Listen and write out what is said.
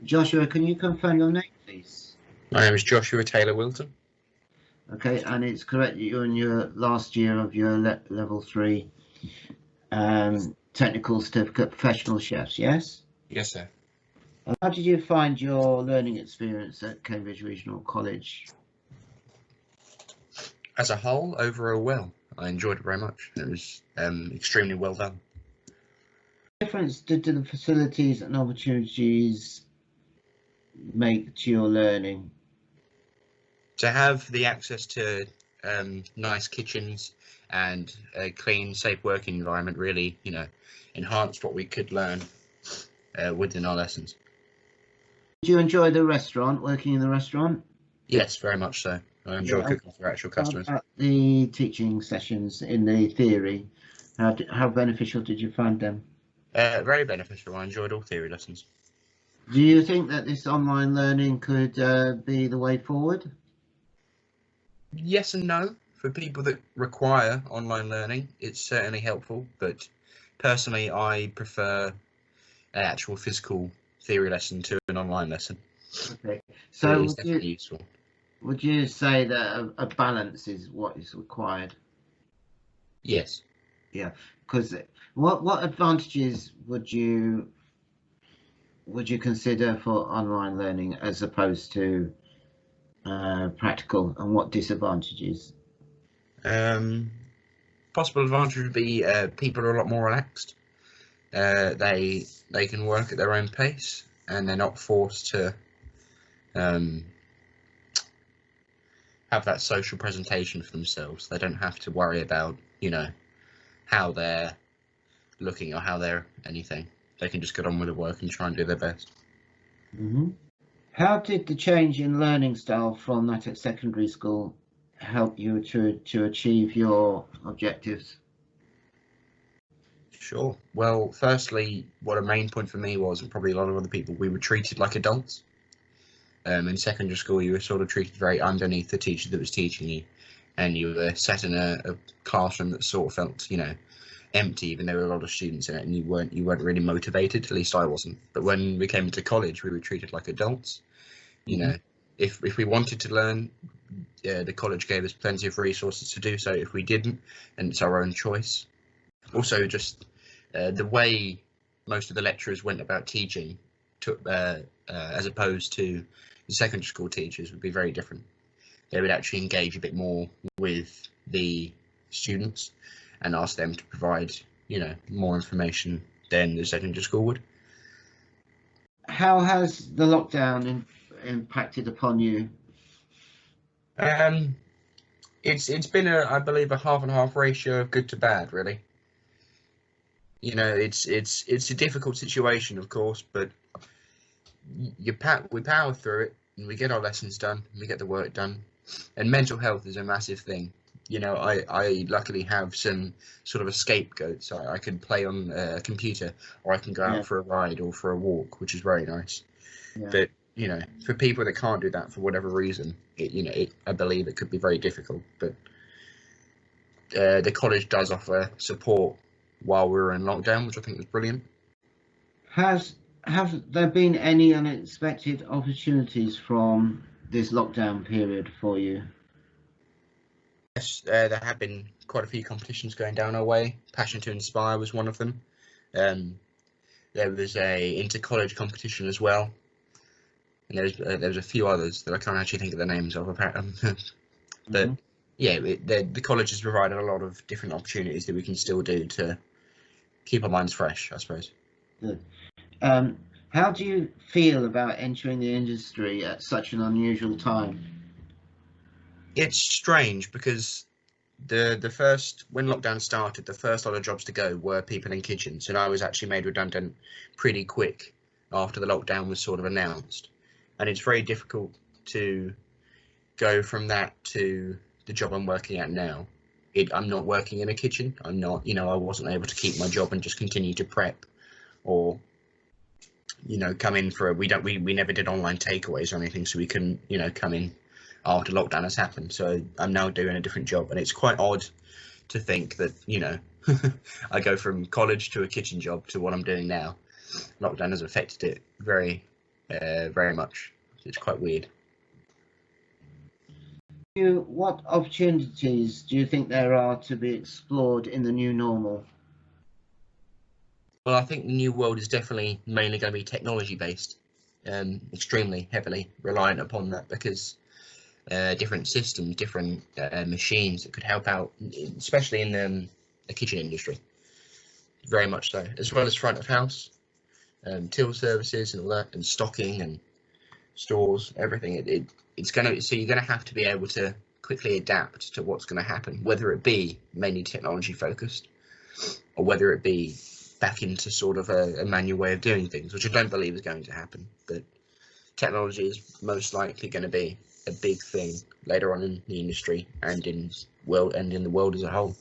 Joshua, can you confirm your name, please? My name is Joshua Taylor-Wilton. Okay, and it's correct that you're in your last year of your level 3 technical certificate professional chefs, yes? Yes, sir. How did you find your learning experience at Cambridge Regional College? As a whole, overall well. I enjoyed it very much. It was extremely well done. What difference did the facilities and opportunities make to your learning? To have the access to nice kitchens and a clean, safe working environment really, enhanced what we could learn within our lessons. Did you enjoy the restaurant, working in the restaurant? Yes, very much so. I enjoy cooking for actual customers. How about the teaching sessions in the theory? How beneficial did you find them? Very beneficial. I enjoyed all theory lessons. Do you think that this online learning could be the way forward? Yes and no. For people that require online learning, it's certainly helpful, but personally I prefer an actual physical theory lesson to an online lesson. Okay, so it's definitely useful. Would you say that a balance is what is required? Yes. Yeah, because what advantages would you consider for online learning as opposed to practical, and what disadvantages? Possible advantage would be people are a lot more relaxed. They can work at their own pace and they're not forced to have that social presentation for themselves. They don't have to worry about, how they're looking or how they're anything. They can just get on with the work and try and do their best. Mm-hmm. How did the change in learning style from that at secondary school help you to achieve your objectives? Sure. Well, firstly, what a main point for me was, and probably a lot of other people, we were treated like adults. In secondary school, you were sort of treated very underneath the teacher that was teaching you, and you were sat in a classroom that sort of felt, empty, even though there were a lot of students in it, and you weren't really motivated. At least I wasn't. But when we came to college, we were treated like adults. If we wanted to learn, the college gave us plenty of resources to do so. If we didn't, then it's our own choice. Also, just the way most of the lecturers went about teaching, as opposed to the secondary school teachers, would be very different. They would actually engage a bit more with the students and ask them to provide, more information than the secondary school would. How has the lockdown impacted upon you? It's been I believe a half and half ratio of good to bad, really. It's a difficult situation, of course, but we power through it and we get our lessons done and we get the work done. And mental health is a massive thing. I luckily have some sort of a scapegoat, so I can play on a computer, or I can go out for a ride or for a walk, which is very nice. Yeah. But for people that can't do that for whatever reason, I believe it could be very difficult. But the college does offer support while we were in lockdown, which I think was brilliant. Have there been any unexpected opportunities from this lockdown period for you? Yes, there have been quite a few competitions going down our way. Passion to Inspire was one of them. There was a inter-college competition as well, and there was a few others that I can't actually think of the names of. But yeah, the college has provided a lot of different opportunities that we can still do to keep our minds fresh, I suppose. Good. How do you feel about entering the industry at such an unusual time? It's strange because when lockdown started, the first lot of jobs to go were people in kitchens, and I was actually made redundant pretty quick after the lockdown was sort of announced. And it's very difficult to go from that to the job I'm working at now. I'm not working in a kitchen. I'm not, I wasn't able to keep my job and just continue to prep, or come in for we never did online takeaways or anything, so we couldn't come in after lockdown has happened. So I'm now doing a different job, and it's quite odd to think that I go from college to a kitchen job to what I'm doing now. Lockdown has affected it very very much. It's quite weird. What opportunities do you think there are to be explored in the new normal? Well, I think the new world is definitely mainly going to be technology based, extremely heavily reliant upon that, because different systems, different machines that could help out, especially in the kitchen industry, very much so, as well as front of house, till services and all that, and stocking and stores, everything. It's going to, so you're going to have to be able to quickly adapt to what's going to happen, whether it be mainly technology focused, or whether it be back into sort of a manual way of doing things, which I don't believe is going to happen. But technology is most likely going to be a big thing later on in the industry and in the world as a whole.